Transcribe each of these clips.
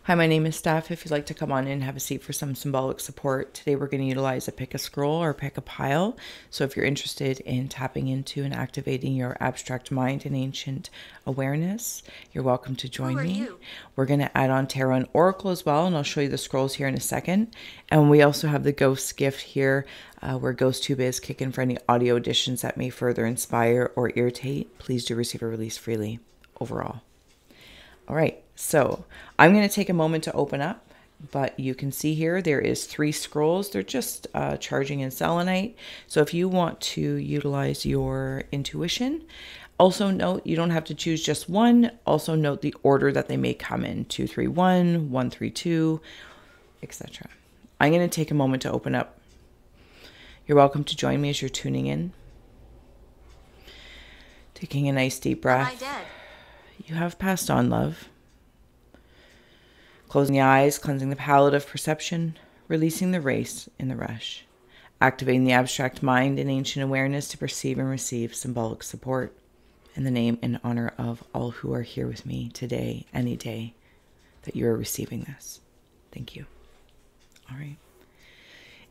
Hi, my name is Steph. If you'd like to come on in and have a seat for some symbolic support, today we're going to utilize a pick a scroll or pick a pile. So if you're interested in tapping into and activating your abstract mind and ancient awareness, you're welcome to join me. We're going to add on tarot and oracle as well, and I'll show you the scrolls here in a second. And we also have the ghost gift here, where GhostTube is kicking for any audio additions that may further inspire or irritate. Please do receive or release freely overall. All right, so I'm going to take a moment to open up, but you can see here there is 3 scrolls. They're just charging in selenite. So if you want to utilize your intuition, also note you don't have to choose just one. Also note the order that they may come in: 2, 3, 1, 1, 3, 2, etc. I'm going to take a moment to open up. You're welcome to join me as you're tuning in. Taking a nice deep breath. Am I dead? You have passed on, love. Closing the eyes, cleansing the palette of perception, releasing the race in the rush. Activating the abstract mind and ancient awareness to perceive and receive symbolic support. In the name and honor of all who are here with me today, any day that you are receiving this. Thank you. All right.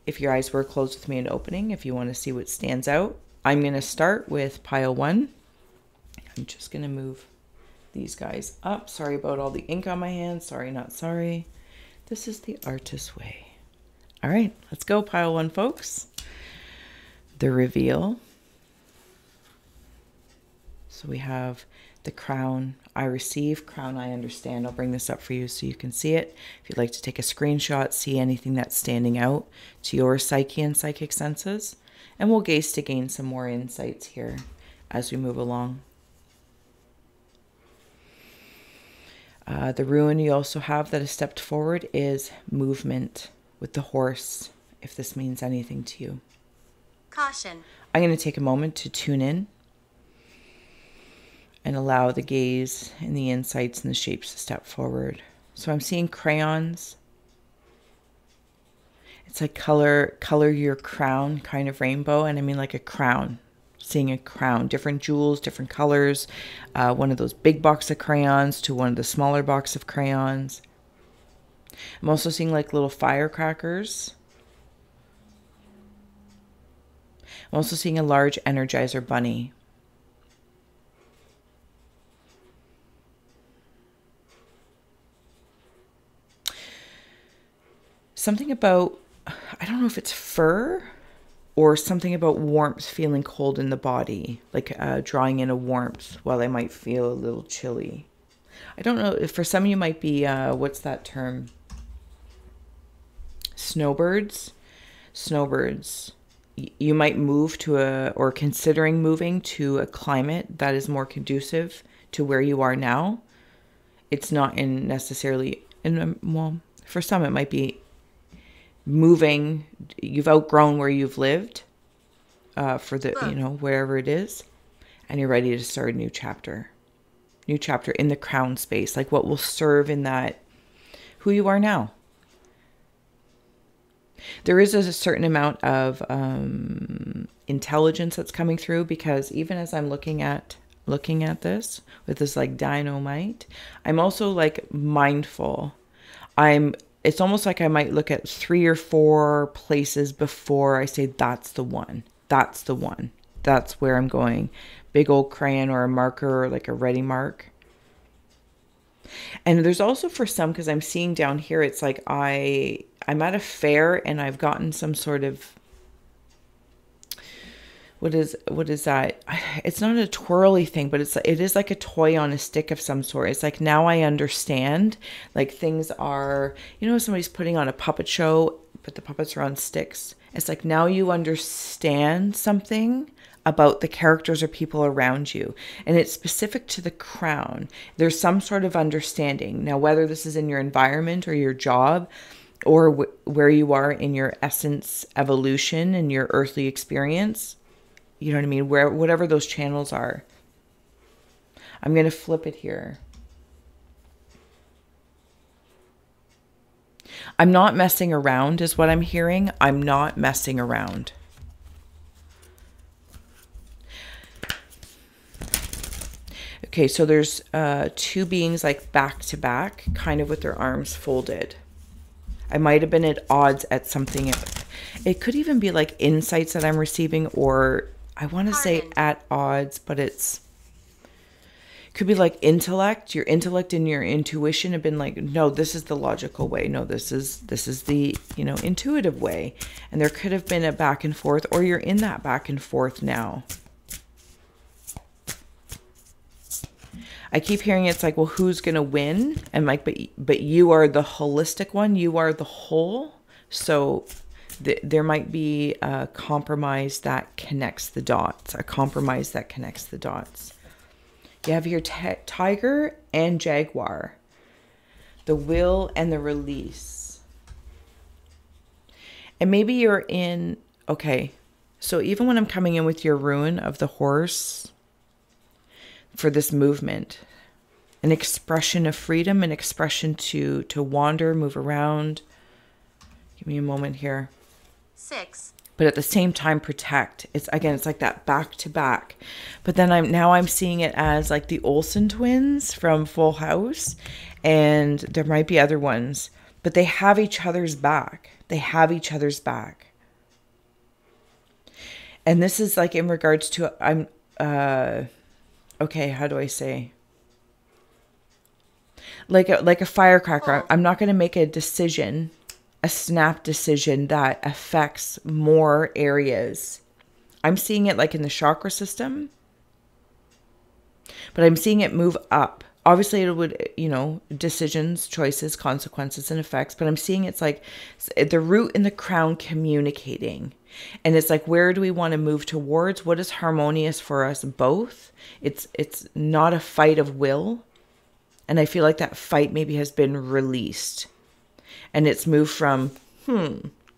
If your eyes were closed with me in opening, if you want to see what stands out, I'm going to start with pile 1. I'm just going to move these guys up. Sorry about all the ink on my hands. Sorry, not sorry. This is the artist's way. All right, let's go. Pile 1, folks. The reveal. So we have the crown I receive, crown I understand. I'll bring this up for you so you can see it. If you'd like to take a screenshot, see anything that's standing out to your psyche and psychic senses. And we'll gaze to gain some more insights here as we move along. The rune you also have that has stepped forward is movement with the horse, if this means anything to you. Caution. I'm going to take a moment to tune in and allow the gaze and the insights and the shapes to step forward. So I'm seeing crayons. It's like color your crown kind of rainbow, and I mean like a crown. Seeing a crown, different jewels, different colors, one of those big box of crayons to one of the smaller box of crayons. I'm also seeing like little firecrackers. I'm also seeing a large Energizer bunny. Something about, I don't know if it's fur, or something about warmth, feeling cold in the body, like drawing in a warmth while I might feel a little chilly. I don't know, if for some of you might be, what's that term? Snowbirds? Snowbirds. You might move to or considering moving to a climate that is more conducive to where you are now. It's not necessarily, well, for some it might be moving, you've outgrown where you've lived for the, wherever it is, and you're ready to start a new chapter in the crown space, like what will serve in that, who you are now. There is a certain amount of intelligence that's coming through, because even as I'm looking at this with this like dynamite, I'm also like mindful. It's almost like I might look at 3 or 4 places before I say, that's the one. That's the one. That's where I'm going. Big old crayon or a marker or like a ready mark. And there's also for some, because I'm seeing down here, it's like I'm at a fair and I've gotten some sort of, what is that? It's not a twirly thing, but it is like a toy on a stick of some sort. It's like, now I understand, like things are, somebody's putting on a puppet show, but the puppets are on sticks. It's like, now you understand something about the characters or people around you. And it's specific to the crown. There's some sort of understanding. Now, whether this is in your environment or your job, or where you are in your essence evolution and your earthly experience, you know what I mean? Whatever those channels are. I'm going to flip it here. I'm not messing around is what I'm hearing. I'm not messing around. Okay, so there's two beings like back to back, kind of with their arms folded. I might have been at odds at something. It could even be like insights that I'm receiving, or I want to say at odds, but it could be like intellect. Your intellect and your intuition have been like, no, this is the logical way. No, this is the, intuitive way. And there could have been a back and forth, or you're in that back and forth now. I keep hearing it's like, well, who's going to win? And like, but you are the holistic one. You are the whole. So there might be a compromise that connects the dots. A compromise that connects the dots. You have your tiger and jaguar. The will and the release. And maybe you're in, okay. So even when I'm coming in with your rune of the horse, for this movement, an expression of freedom, an expression to wander, move around. Give me a moment here. 6. But at the same time, protect. It's like that back to back. But then I'm seeing it as like the Olsen twins from Full House, and there might be other ones, but they have each other's back. They have each other's back. And this is like in regards to okay, how do I say? Like a firecracker. I'm not going to make a decision, a snap decision that affects more areas. I'm seeing it like in the chakra system, but I'm seeing it move up. Obviously, it would, decisions, choices, consequences, and effects, but I'm seeing it's like the root and the crown communicating. And it's like, where do we want to move towards? What is harmonious for us both? It's not a fight of will. And I feel like that fight maybe has been released. And it's moved from,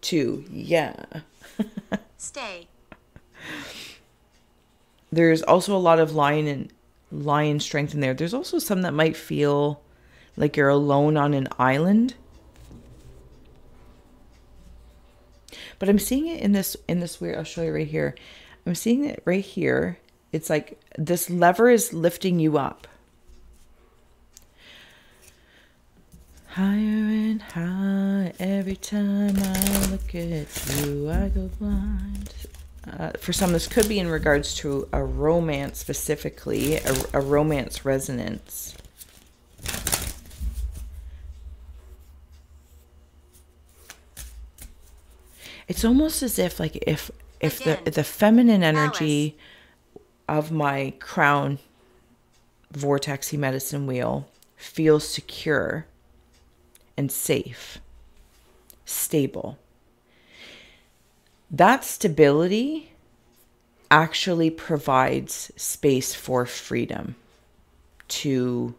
to, yeah. Stay. There's also a lot of lion strength in there. There's also some that might feel like you're alone on an island. But I'm seeing it in this weird, I'll show you right here. I'm seeing it right here. It's like this lever is lifting you up. Higher and higher, every time I look at you, I go blind. For some, this could be in regards to a romance specifically, a romance resonance. It's almost as if like if the feminine energy of my crown vortexy medicine wheel feels secure and safe, stable. That stability actually provides space for freedom, to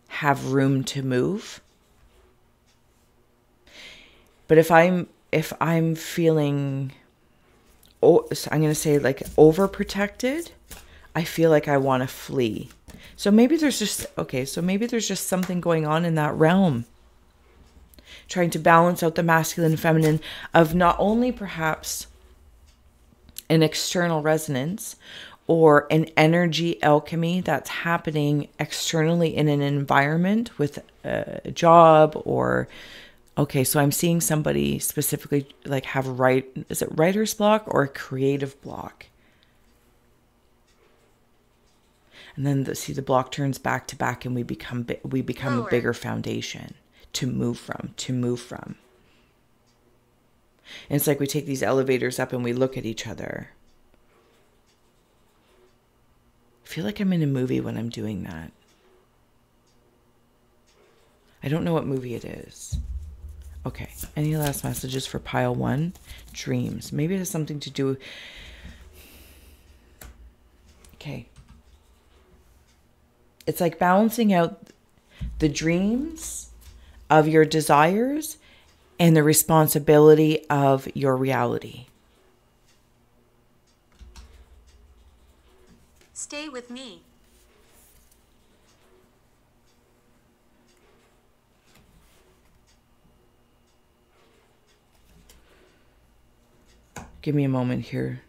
have room to move. But if I'm feeling, I'm going to say like overprotected, I feel like I want to flee. So maybe there's just something going on in that realm. Trying to balance out the masculine and feminine of not only perhaps an external resonance or an energy alchemy that's happening externally in an environment with a job or, okay, so I'm seeing somebody specifically like have is it writer's block or a creative block? And then the block turns back to back and we become a bigger foundation to move from. And it's like we take these elevators up and we look at each other. I feel like I'm in a movie when I'm doing that. I don't know what movie it is. Okay, any last messages for pile 1? Dreams. Maybe it has something to do. Okay. It's like balancing out the dreams of your desires and the responsibility of your reality. Stay with me. Give me a moment here.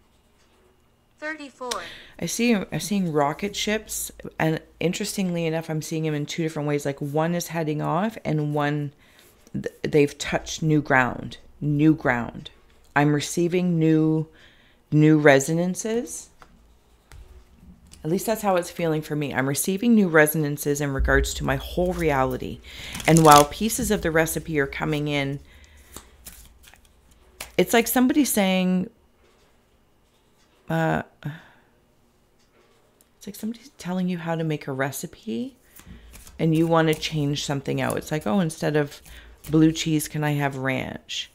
30 44. I'm seeing rocket ships, and interestingly enough, I'm seeing them in two different ways. Like one is heading off, and one they've touched new ground. New ground. I'm receiving new resonances. At least that's how it's feeling for me. I'm receiving new resonances in regards to my whole reality. And while pieces of the recipe are coming in, it's like somebody saying, it's like somebody's telling you how to make a recipe and you want to change something out. It's like, oh, instead of blue cheese, can I have ranch?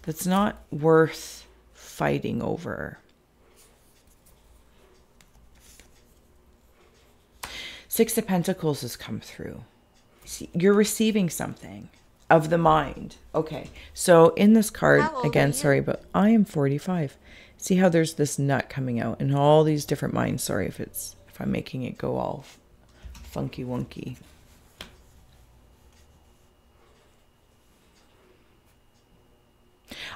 That's not worth fighting over. Six of Pentacles has come through. See, you're receiving something of the mind. Okay, so in this card, again, sorry, but I am 45. See how there's this nut coming out in all these different minds. Sorry if I'm making it go all funky wonky.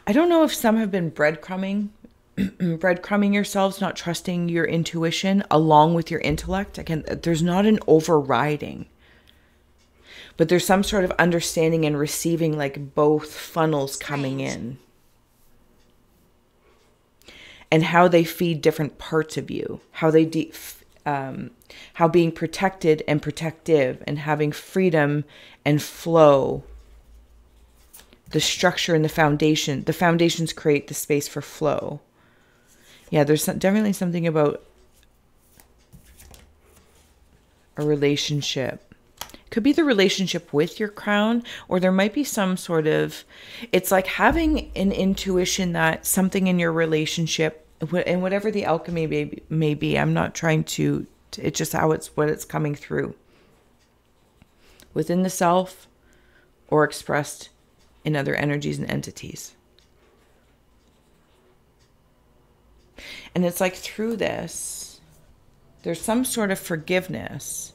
I don't know if some have been breadcrumbing yourselves, not trusting your intuition along with your intellect. Again, there's not an overriding, but there's some sort of understanding and receiving, like both funnels coming in, and how they feed different parts of you, how they how being protected and protective and having freedom and flow, the structure and the foundations create the space for flow. Yeah, there's definitely something about a relationship. Could be the relationship with your crown, or there might be some sort of, it's like having an intuition that something in your relationship, and whatever the alchemy may be, I'm not trying to, it's just what it's coming through. Within the self or expressed in other energies and entities. And it's like through this, there's some sort of forgiveness,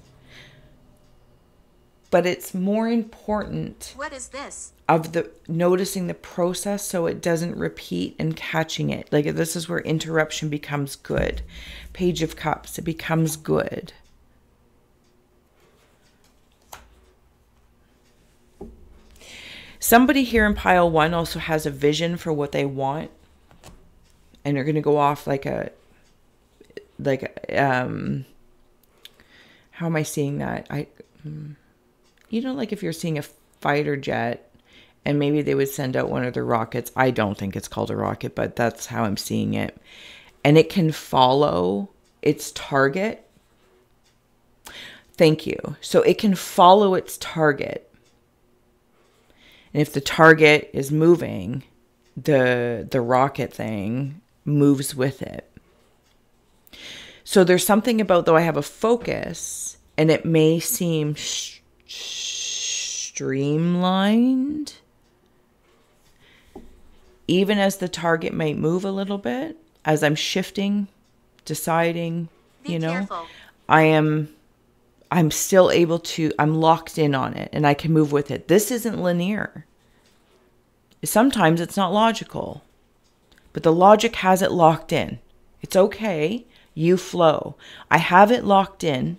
but it's more important. What is this? Of the noticing the process so it doesn't repeat and catching it. Like this is where interruption becomes good. Page of Cups, it becomes good. Somebody here in pile one also has a vision for what they want. And they're going to go off how am I seeing that? Like if you're seeing a fighter jet and maybe they would send out one of their rockets. I don't think it's called a rocket, but that's how I'm seeing it. And it can follow its target. Thank you. So it can follow its target. And if the target is moving, the rocket thing moves with it. So there's something about, though I have a focus and it may seem streamlined, even as the target might move a little bit, as I'm shifting, deciding, Be careful. I'm still able to, I'm locked in on it and I can move with it. This isn't linear. Sometimes it's not logical. But the logic has it locked in. It's okay. You flow. I have it locked in.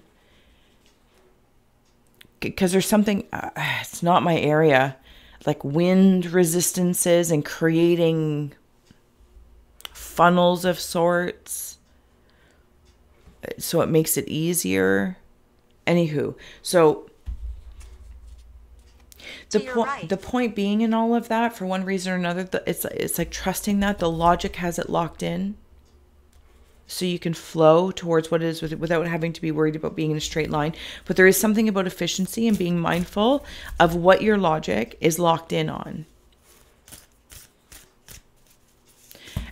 Because there's something, it's not my area. Like wind resistances and creating funnels of sorts. So it makes it easier. Anywho. So the point being in all of that, for one reason or another, it's like trusting that the logic has it locked in, so you can flow towards what it is without having to be worried about being in a straight line. But there is something about efficiency and being mindful of what your logic is locked in on,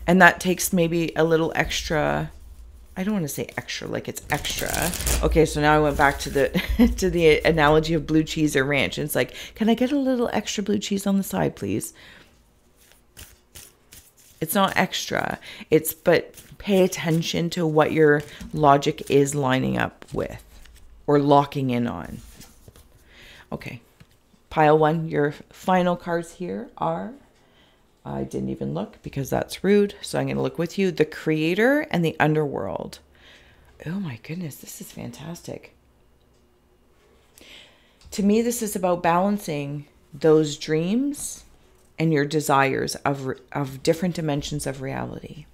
and that takes maybe a little extra. I don't want to say extra like it's extra. Okay, so now I went back to the analogy of blue cheese or ranch. And it's like, can I get a little extra blue cheese on the side, please? It's not extra. But pay attention to what your logic is lining up with or locking in on. Okay. Pile one, your final cards here are I didn't even look because that's rude. So I'm going to look with you. The creator and the underworld. Oh my goodness, this is fantastic. To me, this is about balancing those dreams and your desires of different dimensions of reality.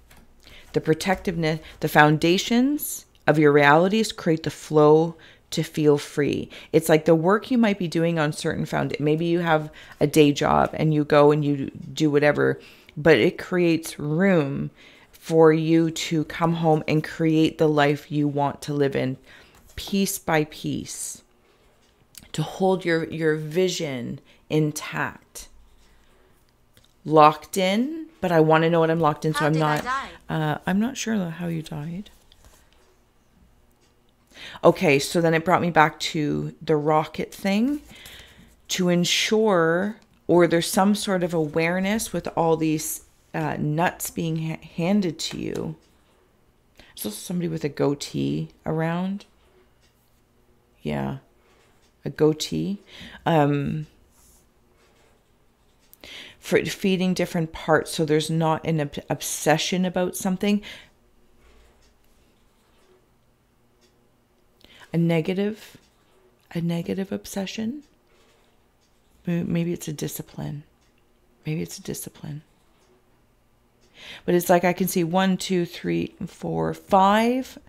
The protectiveness, the foundations of your realities create the flow to feel free. It's like the work you might be doing on certain maybe you have a day job and you go and you do whatever, but it creates room for you to come home and create the life you want to live in, piece by piece, to hold your vision intact. Locked in, but I want to know what I'm locked in, so I'm not sure how you died. Okay, so then it brought me back to the rocket thing, to ensure, or there's some sort of awareness with all these nuts being handed to you. There's also somebody with a goatee around. Yeah, a goatee. For feeding different parts, so there's not an obsession about something. A negative obsession. Maybe it's a discipline. Maybe it's a discipline. But it's like I can see 1, 2, 3, 4, 5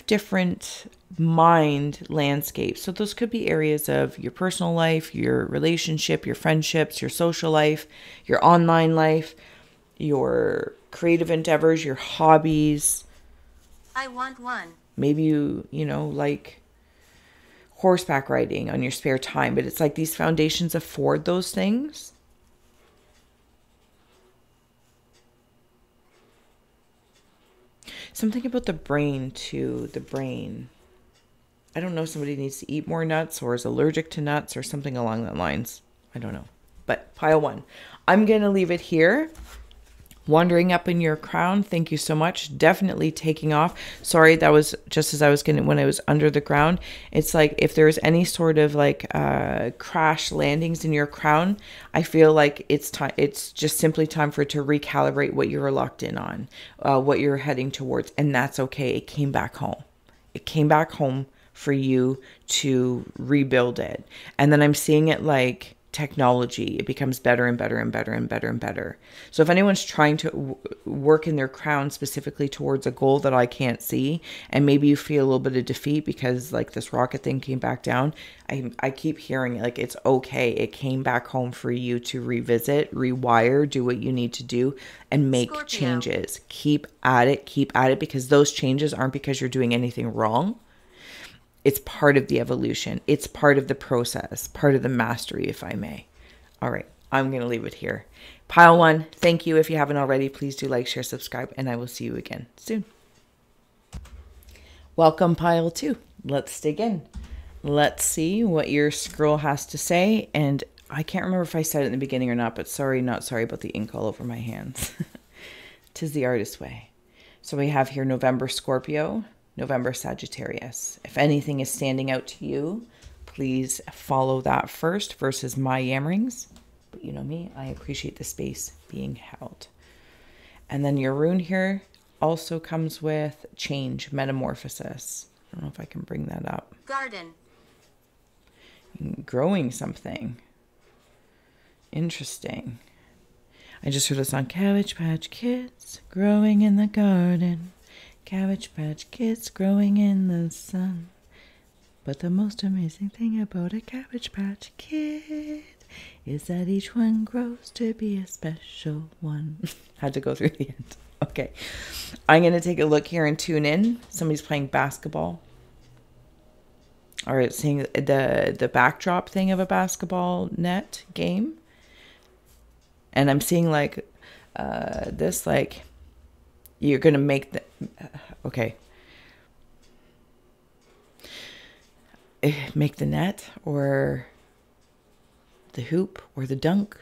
different mind landscapes. So those could be areas of your personal life, your relationship, your friendships, your social life, your online life, your creative endeavors, your hobbies. I want one. Maybe you like horseback riding on your spare time, but it's like these foundations afford those things. Something about the brain too, the brain. I don't know if somebody needs to eat more nuts or is allergic to nuts or something along that lines. I don't know. But pile 1. I'm going to leave it here. Wandering up in your crown. Thank you so much. Definitely taking off. Sorry, that was just as I was when I was under the ground. It's like if there's any sort of like crash landings in your crown, I feel like it's time. It's just simply time for it to recalibrate what you're locked in on, what you're heading towards. And that's okay. It came back home. It came back home for you to rebuild it. And then I'm seeing it like technology. It becomes better and better and better and better and better. So if anyone's trying to work in their crown specifically towards a goal that I can't see, and maybe you feel a little bit of defeat because like this rocket thing came back down, I keep hearing it, like it's okay. It came back home for you to revisit, rewire, do what you need to do, and make Scorpio. changes. Keep at it, because those changes aren't because you're doing anything wrong. It's part of the evolution. It's part of the process, part of the mastery, if I may. All right, I'm going to leave it here. Pile 1, thank you. If you haven't already, please do like, share, subscribe, and I will see you again soon. Welcome, Pile 2. Let's dig in. Let's see what your scroll has to say. And I can't remember if I said it in the beginning or not, but sorry, not sorry about the ink all over my hands. 'Tis the artist's way. So we have here November Scorpio, November Sagittarius. If anything is standing out to you, please follow that first versus my yammerings. But you know me, I appreciate the space being held. And then your rune here also comes with change, metamorphosis. I don't know if I can bring that up. Garden. Growing something. Interesting. I just heard the song Cabbage Patch Kids growing in the garden. Cabbage Patch Kids growing in the sun. But the most amazing thing about a Cabbage Patch Kid is that each one grows to be a special one. Had to go through the end. Okay. I'm going to take a look here and tune in. Somebody's playing basketball. All right, seeing the backdrop thing of a basketball net game. And I'm seeing like this, like, you're going to make the... okay. Make the net or the hoop or the dunk.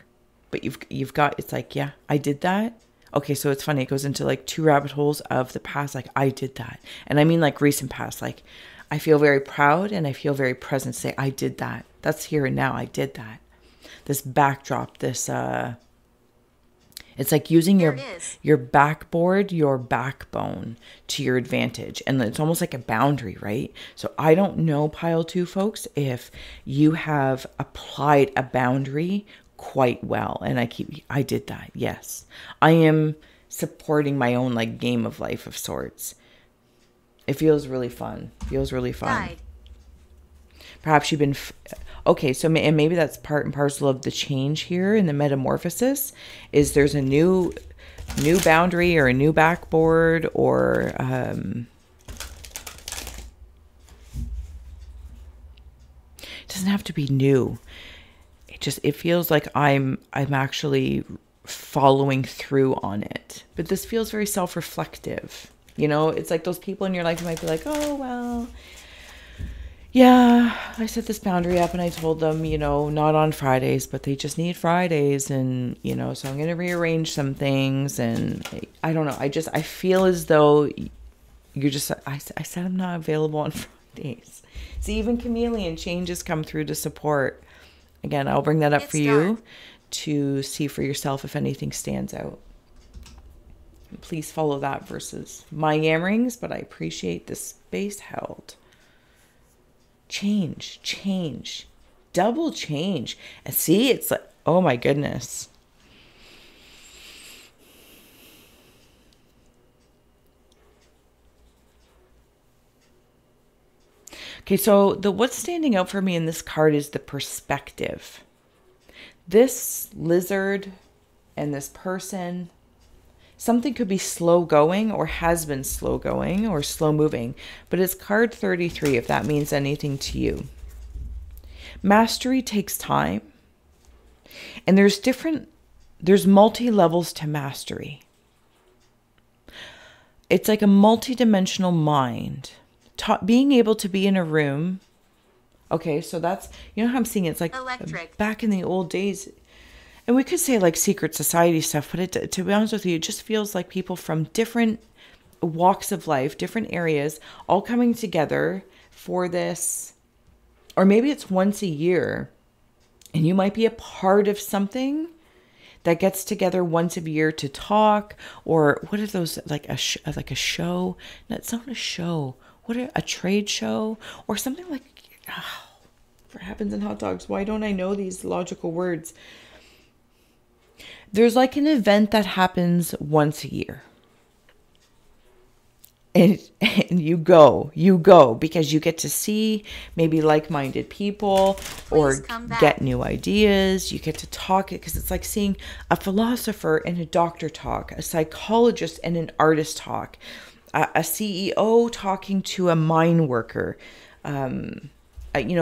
But you've got... It's like, yeah, I did that. Okay, so it's funny. It goes into like 2 rabbit holes of the past. Like, I did that. And I mean like recent past. Like, I feel very proud and I feel very present to say, I did that. That's here and now. I did that. This backdrop, this... It's like using There it is. your backboard, your backbone to your advantage. And it's almost like a boundary, right? So I don't know, pile 2 folks, if you have applied a boundary quite well. And I did that. Yes. I am supporting my own like game of life of sorts. It feels really fun. Feels really fun. Guide. Perhaps you've been okay, so and maybe that's part and parcel of the change here in the metamorphosis, is there's a new boundary or a new backboard, or it doesn't have to be new. It feels like I'm actually following through on it. But this feels very self-reflective. You know, it's like those people in your life who might be like, oh, well, yeah, I set this boundary up and I told them, you know, not on Fridays, but they just need Fridays. And, you know, so I'm going to rearrange some things. And I don't know. I feel as though you're just, I said I'm not available on Fridays. See, even chameleon changes come through to support. Again, I'll bring that up for you to see for yourself if anything stands out. Please follow that versus my yammerings, but I appreciate the space held. Change, double change. And see, it's like, oh my goodness. Okay, so what's standing out for me in this card is the perspective. This lizard and this person, something could be slow going or has been slow going or slow moving, but it's card 33 if that means anything to you. Mastery takes time, and there's multi-levels to mastery. It's like a multi-dimensional mind. Being able to be in a room. Okay, so that's, you know how I'm seeing it? It's like electric. Back in the old days. And we could say like secret society stuff, but to be honest with you, it just feels like people from different walks of life, different areas, all coming together for this. Or maybe it's once a year and you might be a part of something that gets together once a year to talk. Or what are those, like a show? No, it's not a show. A trade show or something like, for heavens and hot dogs, why don't I know these logical words? There's like an event that happens once a year. And you go because you get to see maybe like-minded people or get new ideas. You get to talk it because it's like seeing a philosopher and a doctor talk, a psychologist and an artist talk, a CEO talking to a mine worker,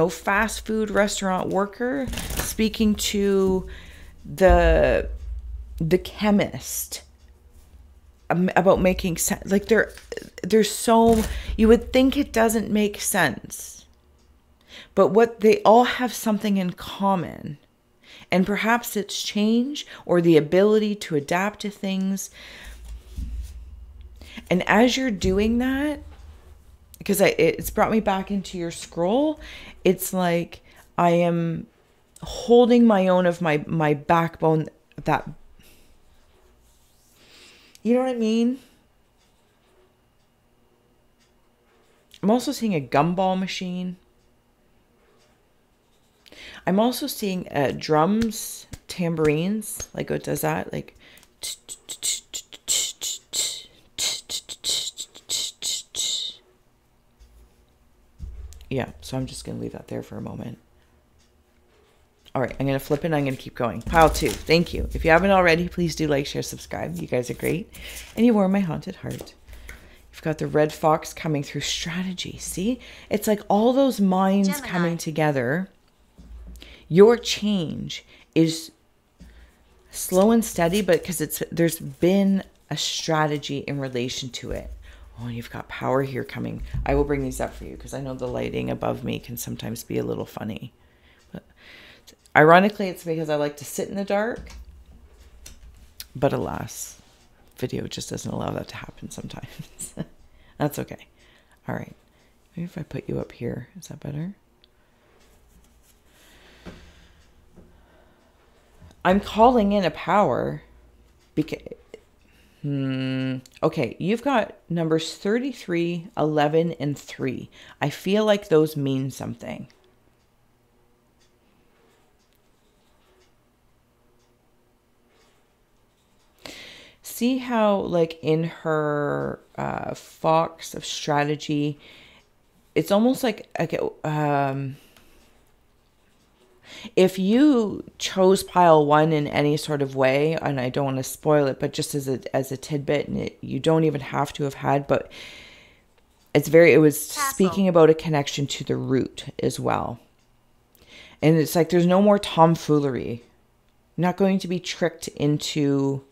fast food restaurant worker speaking to the chemist about making sense. Like there's so, you would think it doesn't make sense, but what they all have something in common, and perhaps it's change or the ability to adapt to things. And as you're doing that, because it's brought me back into your scroll, it's like I am holding my own of my backbone, that, you know what I mean? I'm also seeing a gumball machine. I'm also seeing drums, tambourines, like what does that? Like, yeah, so I'm just going to leave that there for a moment. All right, I'm going to flip it and I'm going to keep going. Pile 2, thank you. If you haven't already, please do like, share, subscribe. You guys are great. And you warm my haunted heart. You've got the red fox coming through strategy. See? It's like all those minds Gemini. coming together. Your change is slow and steady, but because there's been a strategy in relation to it. Oh, you've got power here coming. I will bring these up for you because I know the lighting above me can sometimes be a little funny. But ironically, it's because I like to sit in the dark. But alas, video just doesn't allow that to happen sometimes. That's okay. All right. Maybe if I put you up here, is that better? I'm calling in a power. Because, okay, you've got numbers 33, 11, and 3. I feel like those mean something. See how, like, in her Fox of Strategy, it's almost like, if you chose pile 1 in any sort of way, and I don't want to spoil it, but just as a tidbit, and you don't even have to have had, but it was speaking about a connection to the root as well. And it's like, there's no more tomfoolery. You're not going to be tricked into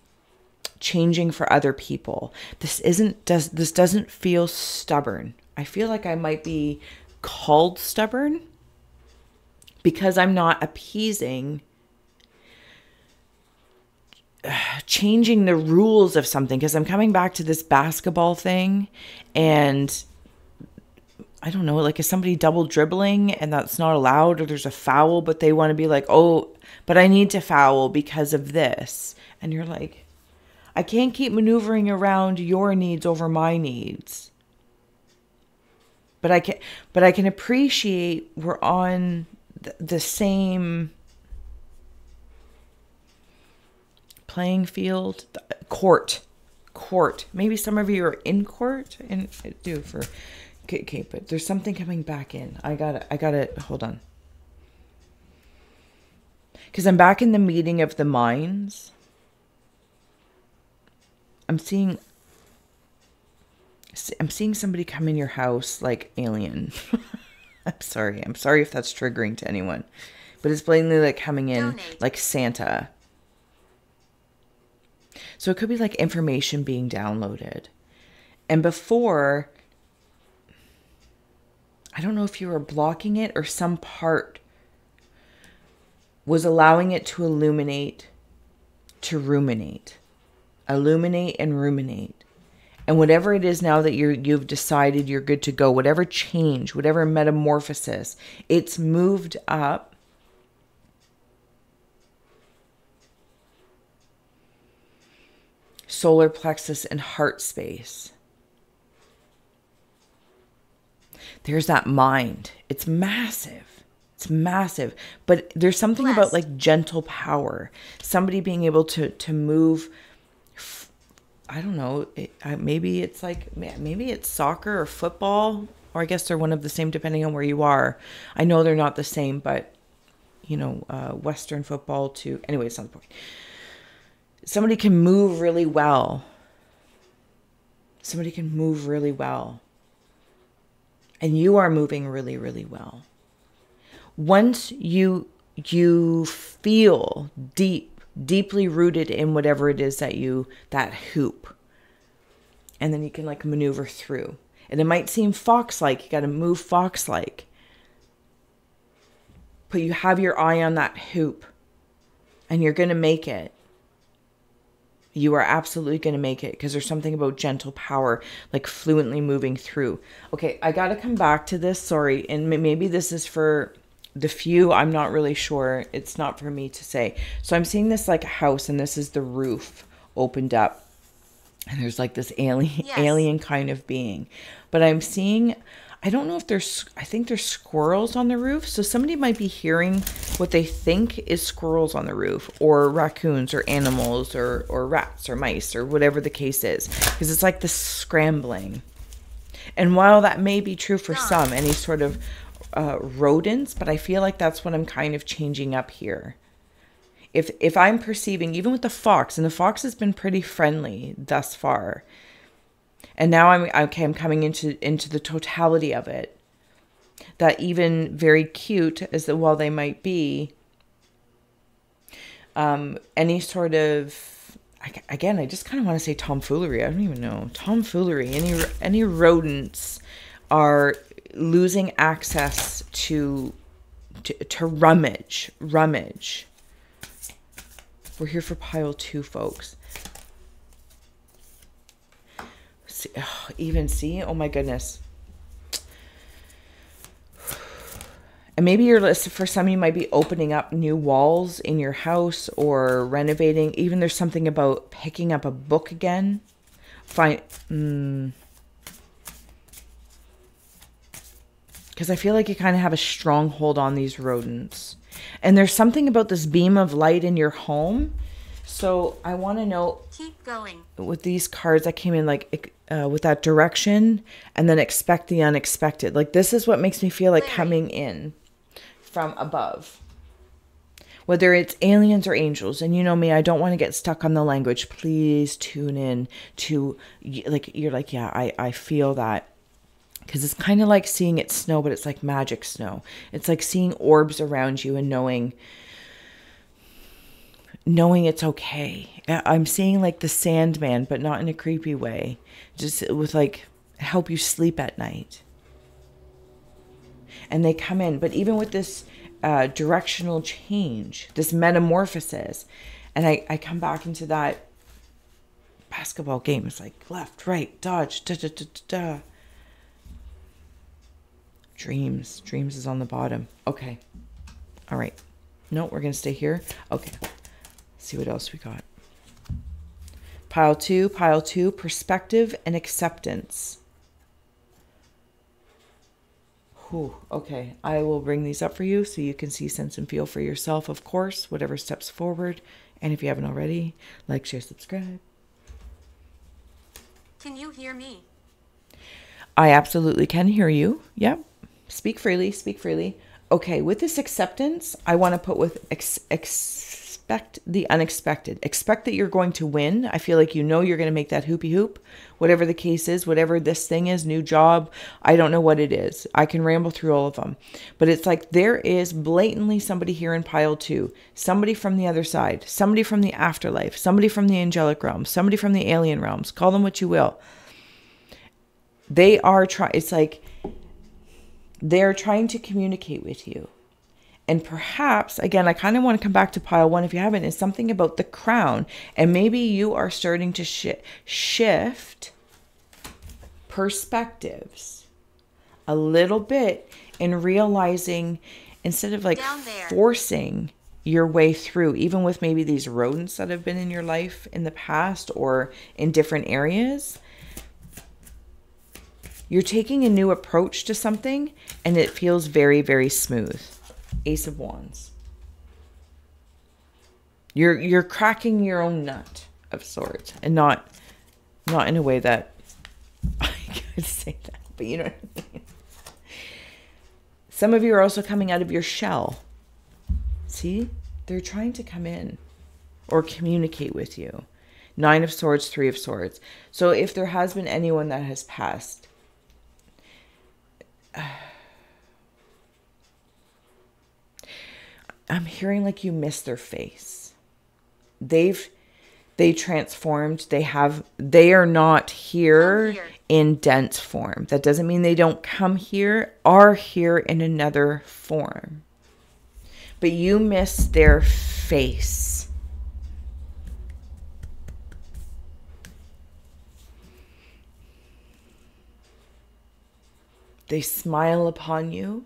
changing for other people. This doesn't feel stubborn. I feel like I might be called stubborn because I'm not appeasing, changing the rules of something, because I'm coming back to this basketball thing, and I don't know, like, is somebody double dribbling and that's not allowed, or there's a foul, but they want to be like, oh, but I need to foul because of this. And you're like, I can't keep maneuvering around your needs over my needs. But I can appreciate we're on the same playing field, court. Maybe some of you are in court, and I do for, okay, but there's something coming back in. I gotta hold on. Because I'm back in the meeting of the minds. I'm seeing somebody come in your house like alien. I'm sorry if that's triggering to anyone, but it's blatantly like coming in like Santa. So it could be like information being downloaded. And before, I don't know if you were blocking it or some part was allowing it to illuminate, to ruminate. Illuminate and ruminate. And whatever it is now that you've decided you're good to go, whatever change, whatever metamorphosis, it's moved up. Solar plexus and heart space. There's that mind. It's massive. It's massive. But there's something about like gentle power. Somebody being able to move. I don't know. Maybe it's soccer or football, or I guess they're one of the same depending on where you are. I know they're not the same, but Western football to, anyway, it's not the point. Somebody can move really well. Somebody can move really well. And you are moving really, really well. Once you feel deeply rooted in whatever it is that hoop. And then you can like maneuver through. And it might seem fox-like. You got to move fox-like. But you have your eye on that hoop. And you're going to make it. You are absolutely going to make it, because there's something about gentle power, like fluently moving through. Okay, I got to come back to this. Sorry. And maybe this is for the few. I'm not really sure. It's not for me to say. So I'm seeing this like a house, and this is the roof opened up. And there's like this alien kind of being. But I'm seeing, I don't know if I think there's squirrels on the roof. So somebody might be hearing what they think is squirrels on the roof, or raccoons, or animals, or rats, or mice, or whatever the case is. Because it's like this scrambling. And while that may be true for some, any sort of rodents, but I feel like that's what I'm kind of changing up here. If I'm perceiving, even with the fox, and the fox has been pretty friendly thus far. And now I'm coming into the totality of it. That even very cute as while they might be, any sort of, again, I just kind of want to say tomfoolery. I don't even know. Tomfoolery. Any rodents are losing access to rummage. We're here for pile 2, folks. See, oh my goodness. And maybe for some, you might be opening up new walls in your house or renovating. Even there's something about picking up a book again. Because I feel like you kind of have a stronghold on these rodents. And there's something about this beam of light in your home. So I want to know, Keep going. with these cards that came in, like with that direction, and then expect the unexpected. Like, this is what makes me feel like coming in from above. Whether it's aliens or angels. And you know me, I don't want to get stuck on the language. Please tune in to, like, you're like, yeah, I feel that. Because it's kind of like seeing it snow, but it's like magic snow. It's like seeing orbs around you and knowing it's okay. I'm seeing like the Sandman, but not in a creepy way. Just with like, help you sleep at night. And they come in. But even with this directional change, this metamorphosis, and I come back into that basketball game. It's like left, right, dodge, da, da, da, da, da. Dreams is on the bottom. Okay. All right. No, we're going to stay here. Okay. Let's see what else we got. Pile two, perspective and acceptance. Whew, okay. I will bring these up for you so you can see, sense, and feel for yourself, of course, whatever steps forward. And if you haven't already, like, share, subscribe. Can you hear me? I absolutely can hear you. Yep. Speak freely, speak freely. Okay, with this acceptance, I want to put with expect the unexpected. Expect that you're going to win. I feel like you know you're going to make that hoopy hoop. Whatever the case is, whatever this thing is, new job, I don't know what it is. I can ramble through all of them. But it's like there is blatantly somebody here in pile two. Somebody from the other side. Somebody from the afterlife. Somebody from the angelic realms. Somebody from the alien realms. Call them what you will. They are trying, it's like they're trying to communicate with you. And perhaps, again, I kind of want to come back to pile one if you haven't, is something about the crown. And maybe you are starting to shift perspectives a little bit and realizing, instead of like forcing your way through, even with maybe these rodents that have been in your life in the past or in different areas, you're taking a new approach to something and it feels very, very smooth. Ace of Wands. You're cracking your own nut of sorts, and not in a way that I could say that, but you know what I mean. Some of you are also coming out of your shell. See? They're trying to come in or communicate with you. 9 of Swords, 3 of Swords. So if there has been anyone that has passed, I'm hearing like you miss their face. They transformed. They are not here in dense form. That doesn't mean they don't come here, are here in another form. But you miss their face. They smile upon you.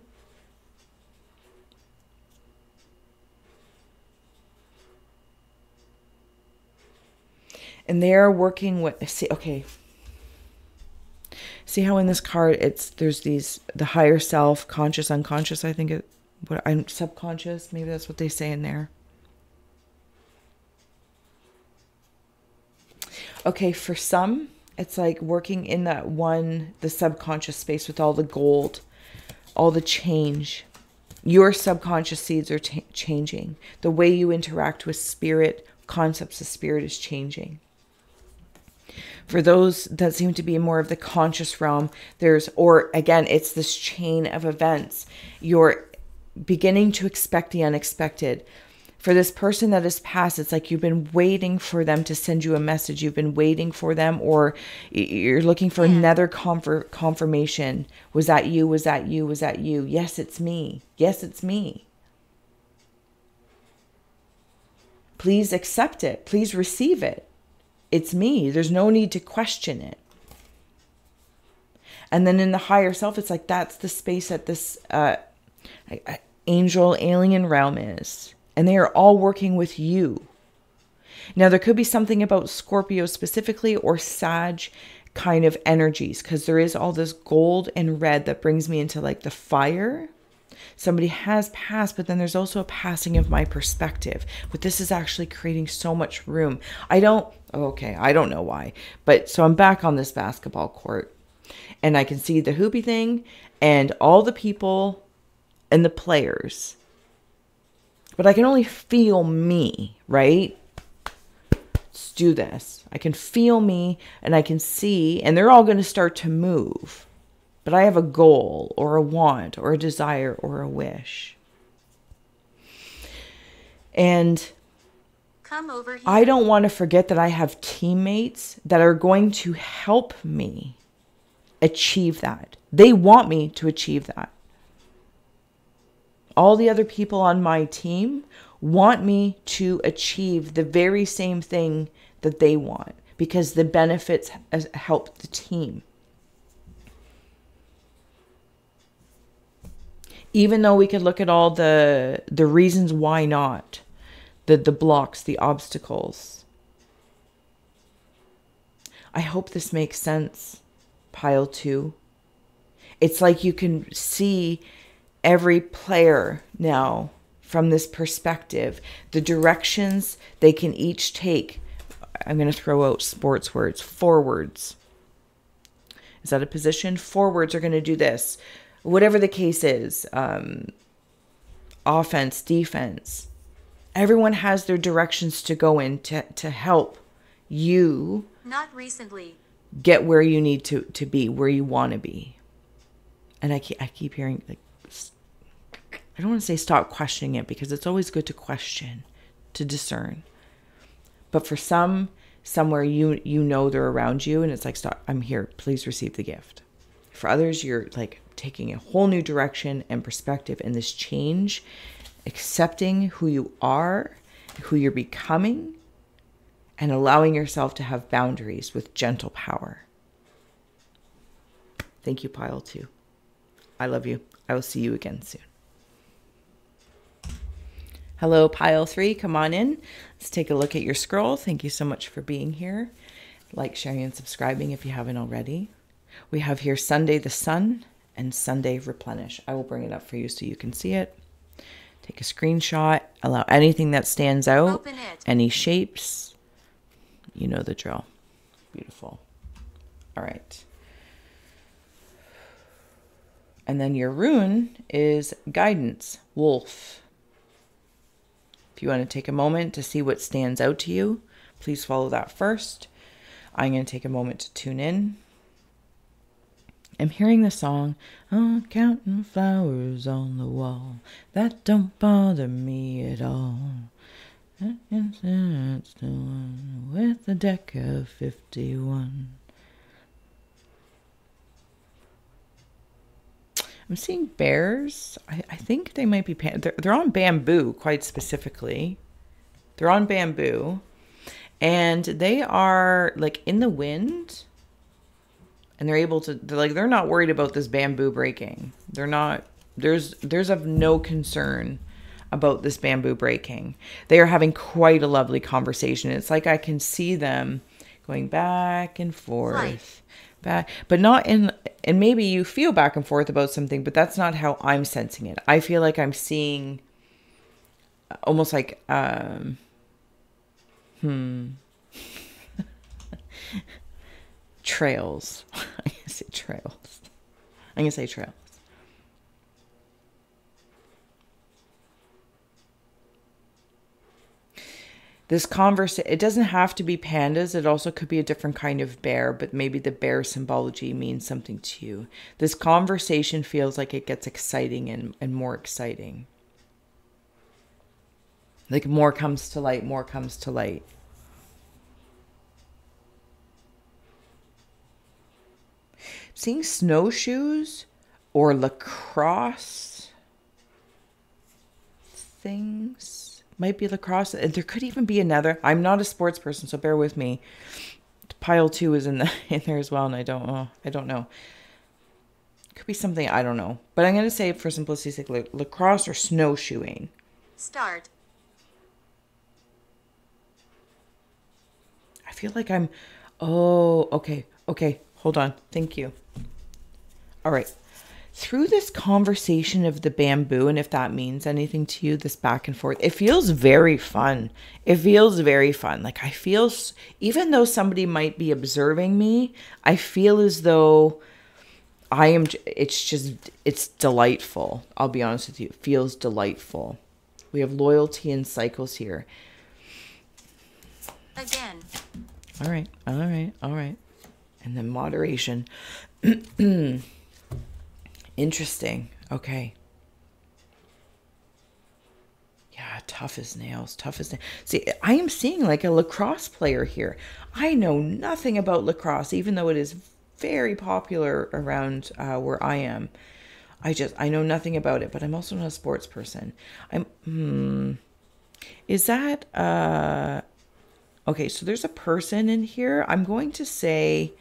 And they are working with, see how in this card there's the higher self, conscious, unconscious, I think I'm subconscious, maybe that's what they say in there. Okay, for some, it's like working in the subconscious space with all the gold, all the change. Your subconscious seeds are changing. The way you interact with spirit, concepts of spirit is changing. For those that seem to be more of the conscious realm, it's this chain of events. You're beginning to expect the unexpected. For this person that has passed, it's like you've been waiting for them to send you a message. You've been waiting for them, or you're looking for another confirmation. Was that you? Was that you? Was that you? Yes, it's me. Yes, it's me. Please accept it. Please receive it. It's me. There's no need to question it. And then in the higher self, it's like that's the space at this, angel alien realm is. And they are all working with you. Now, there could be something about Scorpio specifically or Sag kind of energies, because there is all this gold and red that brings me into like the fire. Somebody has passed, but then there's also a passing of my perspective. But this is actually creating so much room. I don't know why. But so I'm back on this basketball court. And I can see the hoopy thing and all the people and the players. But I can only feel me, right? Let's do this. I can feel me and I can see, and they're all going to start to move. But I have a goal or a want or a desire or a wish. And come over here. I don't want to forget that I have teammates that are going to help me achieve that. They want me to achieve that. All the other people on my team want me to achieve the very same thing that they want, because the benefits help the team. Even though we could look at all the reasons why not, the blocks, the obstacles. I hope this makes sense, pile 2. It's like you can see every player now from this perspective, the directions they can each take. I'm going to throw out sports words. Forwards. Is that a position? Forwards are going to do this. Whatever the case is, offense, defense, everyone has their directions to go in to help you Not recently. get where you need to be, where you want to be. And I keep hearing, like, I don't want to say stop questioning it, because it's always good to question, to discern. But for somewhere you know they're around you, and it's like, stop, I'm here, please receive the gift. For others, you're like taking a whole new direction and perspective in this change, accepting who you are, who you're becoming, and allowing yourself to have boundaries with gentle power. Thank you, pile 2. I love you. I will see you again soon. Hello, pile 3. Come on in. Let's take a look at your scroll. Thank you so much for being here. Like, sharing, and subscribing if you haven't already. We have here Sunday the Sun and Sunday Replenish. I will bring it up for you so you can see it. Take a screenshot. Allow anything that stands out. Open it. Any shapes. You know the drill. Beautiful. All right. And then your rune is Guidance, Wolf. If you want to take a moment to see what stands out to you, please follow that first. I'm going to take a moment to tune in. I'm hearing the song, oh, counting flowers on the wall. That don't bother me at all. It's the one with the deck of 51. I'm seeing bears. I think they might be, they're on bamboo, quite specifically. They're on bamboo. And they are like in the wind. And they're able to, they're not worried about this bamboo breaking. They're not, there's of no concern about this bamboo breaking. They are having quite a lovely conversation. It's like I can see them going back and forth. Back, but not in, and maybe you feel back and forth about something, but that's not how I'm sensing it. I feel like I'm seeing almost like, trails. I'm going to say trails. I'm going to say trails. This it doesn't have to be pandas. It also could be a different kind of bear, but maybe the bear symbology means something to you. This conversation feels like it gets exciting and more exciting. Like more comes to light, more comes to light. Seeing snowshoes or lacrosse things. Might be lacrosse. There could even be another. I'm not a sports person, so bear with me. Pile 2 is in there as well, and I don't know. Could be something, I don't know. But I'm going to say for simplicity's sake, lacrosse or snowshoeing. Start. I feel like I'm, oh, okay. Okay, hold on. Thank you. All right. Through this conversation of the bamboo, and if that means anything to you, this back and forth, it feels very fun. It feels very fun. Like I feel, even though somebody might be observing me, I feel as though it's delightful. I'll be honest with you. It feels delightful. We have loyalty and cycles here. Again. All right. And then moderation. Interesting. Okay. Yeah, tough as nails. See, I am seeing like a lacrosse player here. I know nothing about lacrosse, even though it is very popular around where I am. I know nothing about it, but I'm also not a sports person. Is that, okay, so there's a person in here. I'm going to say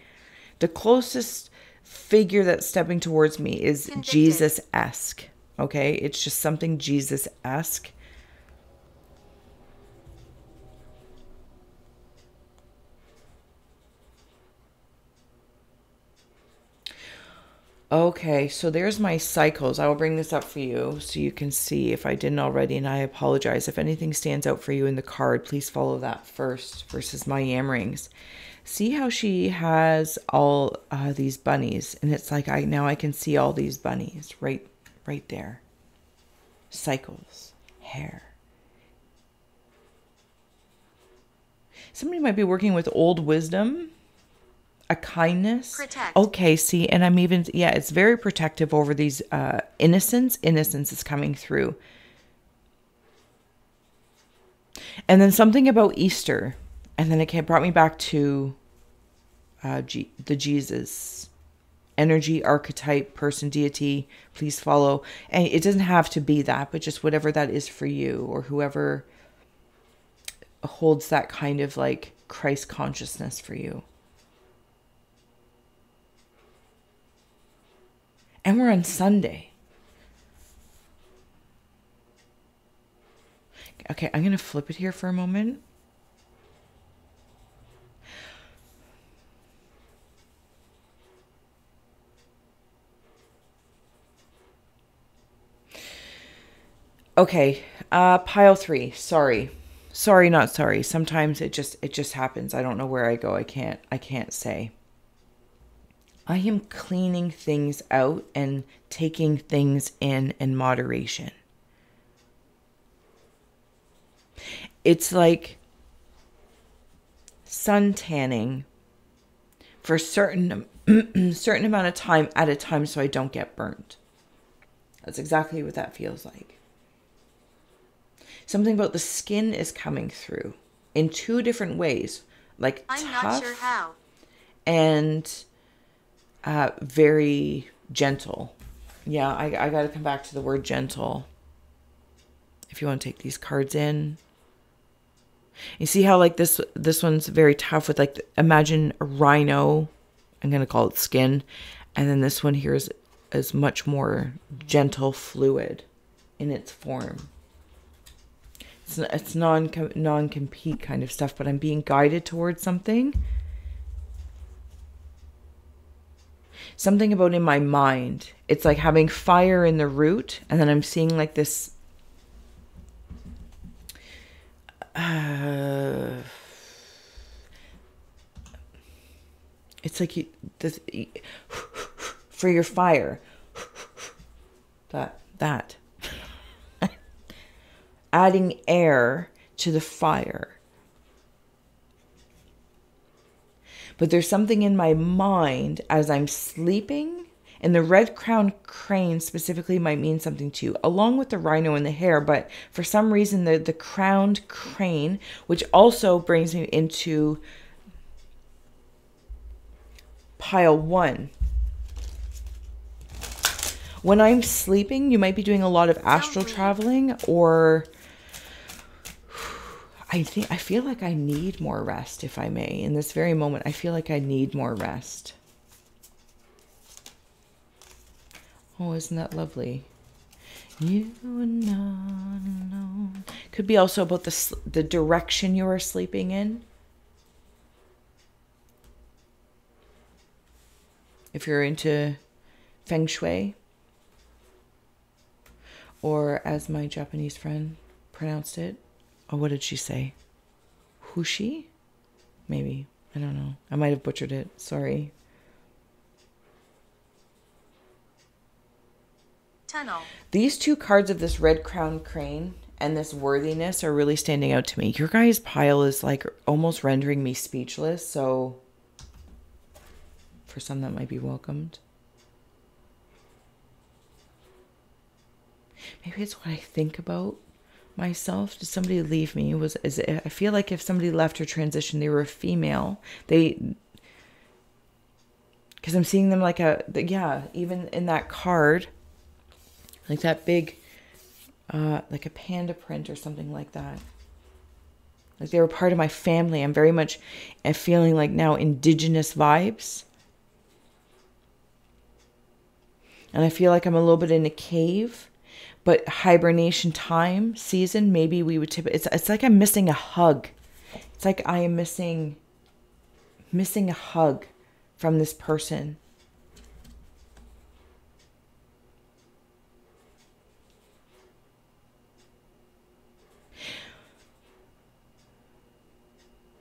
the closest figure that's stepping towards me is Convicted. Jesus-esque. Okay, it's just something Jesus-esque. Okay, so there's my cycles. I will bring this up for you so you can see if I didn't already, and I apologize. If anything stands out for you in the card, please follow that first versus my yammerings. See how she has all these bunnies, and it's like now I can see all these bunnies right there. Cycles, hair. Somebody might be working with old wisdom. A kindness. Protect. Okay, see, and I'm even, yeah, it's very protective over these innocence. Innocence is coming through. And then something about Easter. And then it brought me back to the Jesus energy, archetype, person, deity. Please follow. And it doesn't have to be that, but just whatever that is for you, or whoever holds that kind of like Christ consciousness for you. And we're on Sunday. Okay, I'm going to flip it here for a moment. Okay, pile 3. Sorry, not sorry. Sometimes it just happens. I don't know where I go. I can't say. I am cleaning things out and taking things in moderation. It's like sun tanning for a certain amount of time at a time so I don't get burnt. That's exactly what that feels like. Something about the skin is coming through in 2 different ways, like I'm tough not sure how. and very gentle. Yeah, I got to come back to the word gentle. If you want to take these cards in. You see how like this one's very tough with like, imagine a rhino. I'm going to call it skin. And then this one here is much more gentle, fluid in its form. It's non-compete kind of stuff, but I'm being guided towards something. Something about in my mind. It's like having fire in the root, and then I'm seeing like this. It's like this for your fire. That. Adding air to the fire. But there's something in my mind as I'm sleeping, and the red crowned crane specifically might mean something to you, along with the rhino and the hare. But for some reason, the crowned crane, which also brings me into pile 1. When I'm sleeping, you might be doing a lot of astral traveling, or I feel like I need more rest, if I may. In this very moment, I feel like I need more rest. Oh, isn't that lovely? You are not alone. Could be also about the direction you are sleeping in. If you're into feng shui, or as my Japanese friend pronounced it, oh, what did she say? Hushi? Maybe. I don't know. I might have butchered it. Sorry. Tunnel. These two cards of this red crowned crane and this worthiness are really standing out to me. Your guys' pile is like almost rendering me speechless. So for some, that might be welcomed. Maybe it's what I think about myself. Did somebody leave me? I feel like if somebody left or transitioned, they were a female. Because I'm seeing them like even in that card, like that big, like a panda print or something like that. Like they were part of my family. I'm very much feeling like now indigenous vibes. And I feel like I'm a little bit in a cave, but hibernation time, season, maybe we would it's like I'm missing a hug. It's like I am missing a hug from this person.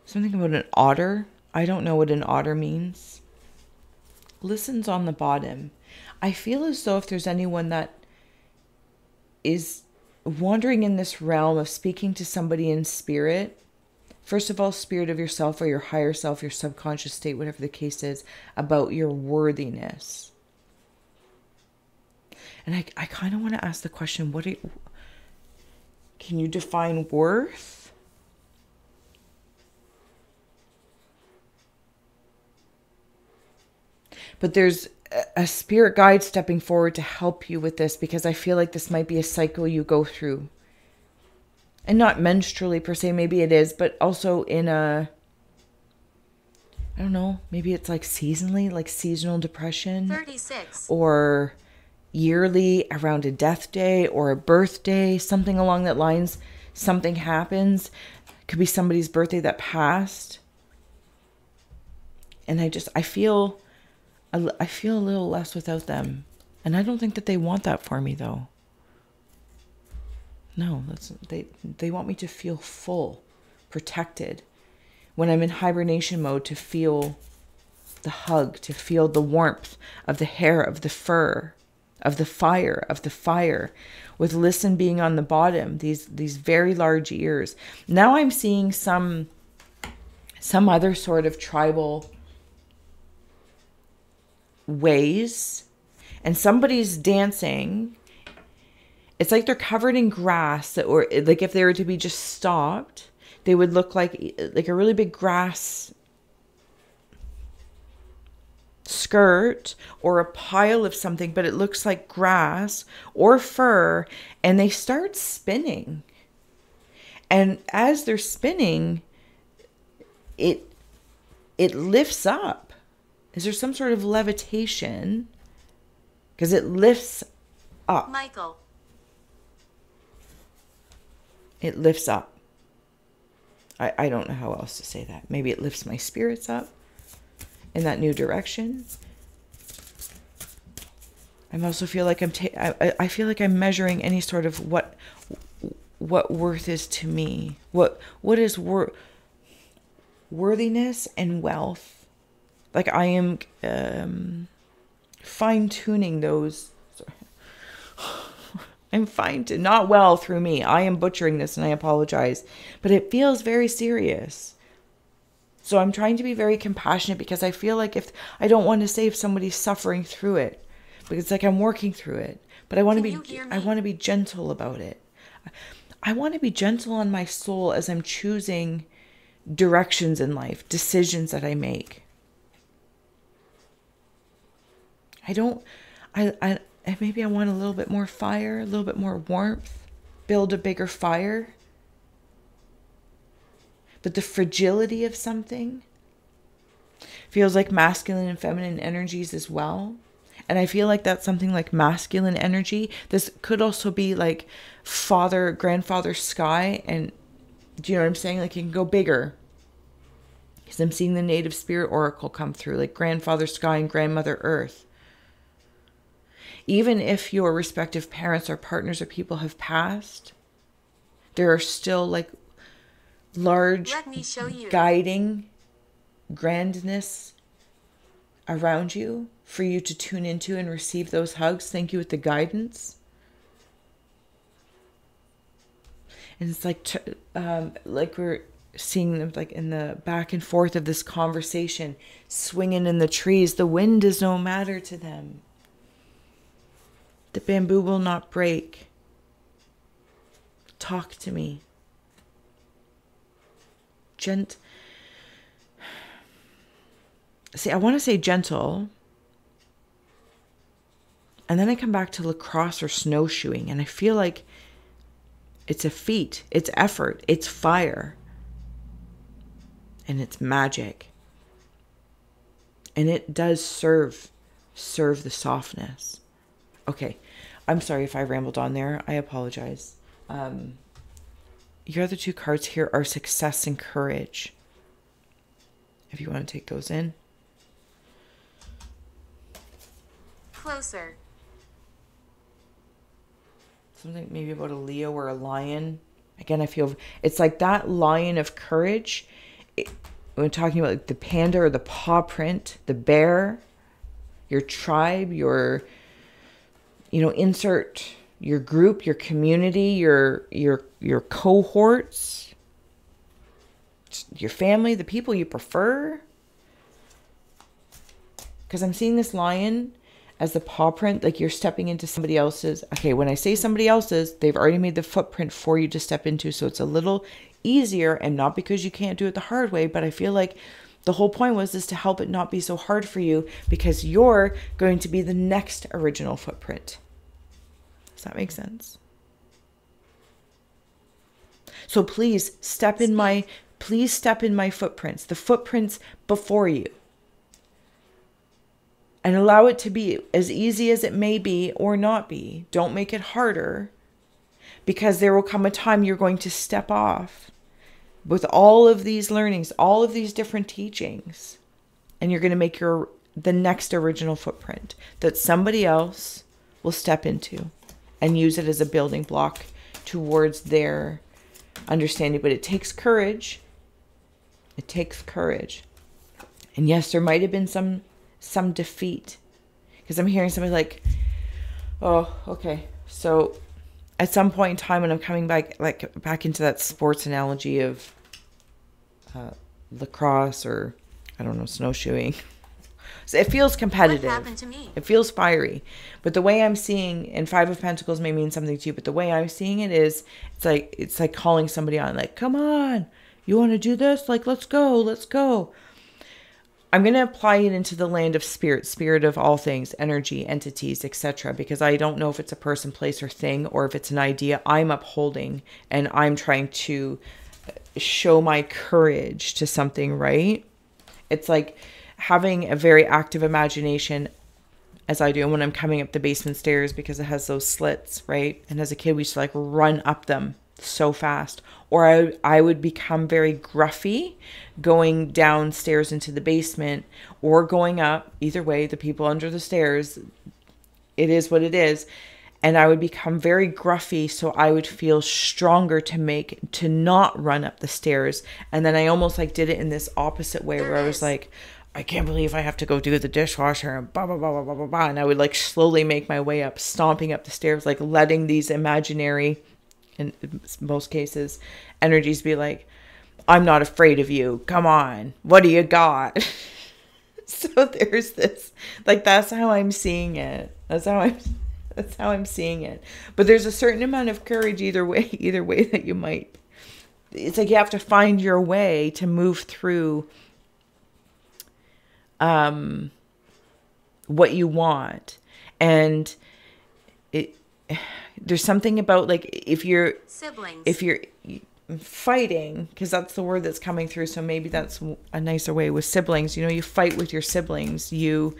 Something about an otter. I don't know what an otter means. Listens on the bottom. I feel as though if there's anyone that is wandering in this realm of speaking to somebody in spirit, first of all, spirit of yourself or your higher self, your subconscious state, whatever the case is, about your worthiness. And I kind of want to ask the question, can you define worth? But there's a spirit guide stepping forward to help you with this, because I feel like this might be a cycle you go through. And not menstrually per se, maybe it is, but also in I don't know, maybe it's like seasonally, like seasonal depression. 36. Or yearly around a death day or a birthday, something along that lines. Something happens. It could be somebody's birthday that passed. And I feel a little less without them. And I don't think that they want that for me, though. No, they want me to feel full, protected. When I'm in hibernation mode, to feel the hug, to feel the warmth of the hair, of the fur, of the fire, with listen being on the bottom, these very large ears. Now I'm seeing some other sort of tribal ways, and somebody's dancing. It's like they're covered in grass, or like if they were to be just stopped, they would look like a really big grass skirt or a pile of something, but it looks like grass or fur, and they start spinning. And as they're spinning, it lifts up. Is there some sort of levitation? Because it lifts up. Michael. It lifts up. I don't know how else to say that. Maybe it lifts my spirits up in that new direction. I also feel like I feel like I'm measuring any sort of what worth is to me. What is worthiness and wealth. Like I am fine-tuning those. I'm not well through me. I am butchering this and I apologize. But it feels very serious. So I'm trying to be very compassionate, because I feel like I don't want to say if somebody's suffering through it. Because it's like I'm working through it. But I want to be gentle about it. I want to be gentle on my soul as I'm choosing directions in life, decisions that I make. Maybe I want a little bit more fire, a little bit more warmth, build a bigger fire. But the fragility of something feels like masculine and feminine energies as well. And I feel like that's something like masculine energy. This could also be like grandfather sky. And do you know what I'm saying? Like, you can go bigger. Because I'm seeing the native spirit oracle come through, like grandfather sky and grandmother earth. Even if your respective parents or partners or people have passed, there are still like large guiding grandness around you for you to tune into and receive those hugs. Thank you with the guidance. And it's like we're seeing them like in the back and forth of this conversation, swinging in the trees. The wind is no matter to them. The bamboo will not break. Talk to me. See, I want to say gentle. And then I come back to lacrosse or snowshoeing. And I feel like it's a feat. It's effort. It's fire. And it's magic. And it does serve the softness. Okay. I'm sorry if I rambled on there. I apologize. Your other two cards here are success and courage. If you want to take those in. Closer. Something maybe about a Leo or a lion. Again, I feel it's like that lion of courage. When talking about like the panda or the paw print, the bear, your tribe, your, insert your group, your community, your cohorts, your family, the people you prefer. Because I'm seeing this lion as the paw print, like you're stepping into somebody else's. Okay, when I say somebody else's, they've already made the footprint for you to step into. So it's a little easier, and not because you can't do it the hard way, but I feel like the whole point was is to help it not be so hard for you, because you're going to be the next original footprint. Does that make sense? So please step in my footprints, the footprints before you. And allow it to be as easy as it may be or not be. Don't make it harder, because there will come a time you're going to step off with all of these learnings, all of these different teachings, and you're going to make the next original footprint that somebody else will step into and use it as a building block towards their understanding. But it takes courage. It takes courage. And yes, there might have been some defeat, because I'm hearing somebody like, oh, okay. So at some point in time when I'm coming back into that sports analogy of lacrosse or, I don't know, snowshoeing. So it feels competitive. What happened to me? It feels fiery. But the way I'm seeing, and Five of Pentacles may mean something to you, but the way I'm seeing it is, it's like calling somebody on, like, come on, you want to do this? Like, let's go. I'm going to apply it into the land of spirit of all things, energy, entities, etc. Because I don't know if it's a person, place, or thing, or if it's an idea I'm upholding and I'm trying to show my courage to something, right? It's like having a very active imagination, as I do, and when I'm coming up the basement stairs, because it has those slits, right? And as a kid, we used to like run up them so fast. Or I would become very gruffy going downstairs into the basement, or going up. Either way, the people under the stairs, it is what it is. And I would become very gruffy, so I would feel stronger to not run up the stairs. And then I almost like did it in this opposite way, where I was like, I can't believe I have to go do the dishwasher and blah, blah, blah, blah, blah, blah, blah. And I would like slowly make my way up, stomping up the stairs, like letting these imaginary, in most cases, energies be like, I'm not afraid of you. Come on. What do you got? So there's this, like, that's how I'm seeing it. That's how I'm seeing it. But there's a certain amount of courage either way that you might, it's like you have to find your way to move through what you want. And there's something about, like, if you're fighting, because that's the word that's coming through, so maybe that's a nicer way with siblings. You fight with your siblings. You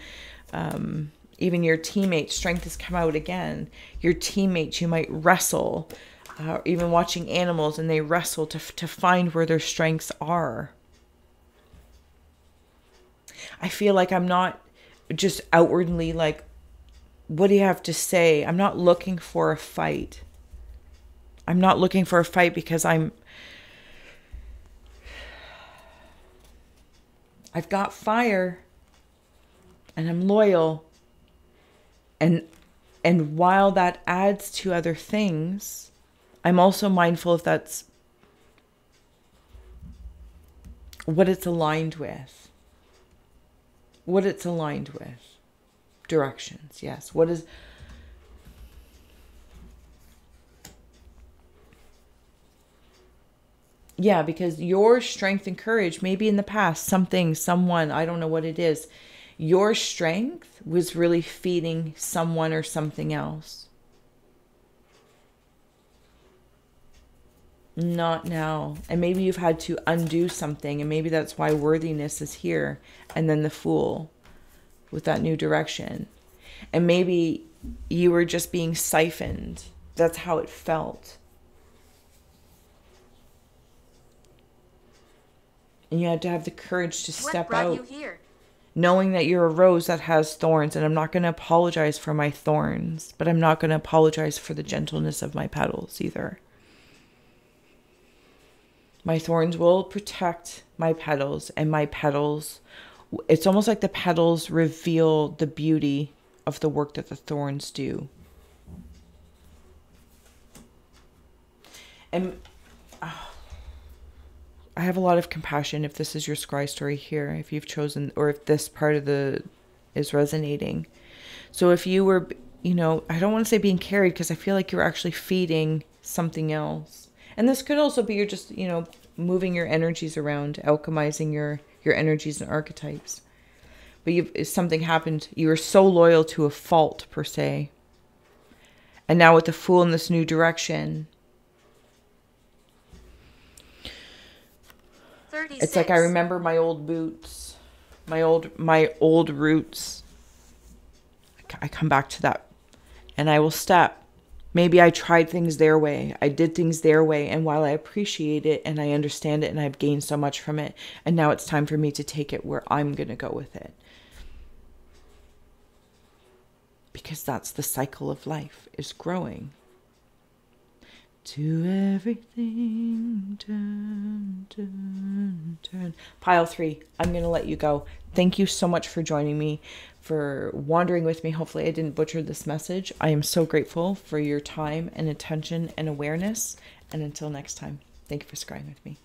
Even your teammates, strength has come out again. Your teammates, you might wrestle, even watching animals, and they wrestle to find where their strengths are. I feel like I'm not just outwardly like, what do you have to say? I'm not looking for a fight. I'm not looking for a fight because I've got fire and I'm loyal. And while that adds to other things, I'm also mindful if that's what it's aligned with. What it's aligned with. Directions, yes. What is... Yeah, because your strength and courage, maybe in the past, something, someone, I don't know what it is, your strength was really feeding someone or something else. Not now. And maybe you've had to undo something, and maybe that's why worthiness is here, and then the Fool with that new direction. And maybe you were just being siphoned. That's how it felt. And you had to have the courage to step out. What brought you here? Knowing that you're a rose that has thorns, and I'm not going to apologize for my thorns, but I'm not going to apologize for the gentleness of my petals either. My thorns will protect my petals, and my petals, it's almost like the petals reveal the beauty of the work that the thorns do. And I have a lot of compassion if this is your scry story here, if you've chosen, or if this part of is resonating. So if you were, I don't want to say being carried, because I feel like you're actually feeding something else. And this could also be you're just, moving your energies around, alchemizing your energies and archetypes. But if something happened, you were so loyal to a fault per se. And now with the Fool in this new direction, 36. it's like I remember my old boots, my old roots. I come back to that, and I will step. Maybe I tried things their way. I did things their way, and while I appreciate it and I understand it and I've gained so much from it, and now it's time for me to take it where I'm going to go with it. Because that's the cycle of life, is growing. To everything, turn, turn, turn. Pile 3, I'm going to let you go. Thank you so much for joining me, for wandering with me. Hopefully I didn't butcher this message. I am so grateful for your time and attention and awareness. And until next time, thank you for scrying with me.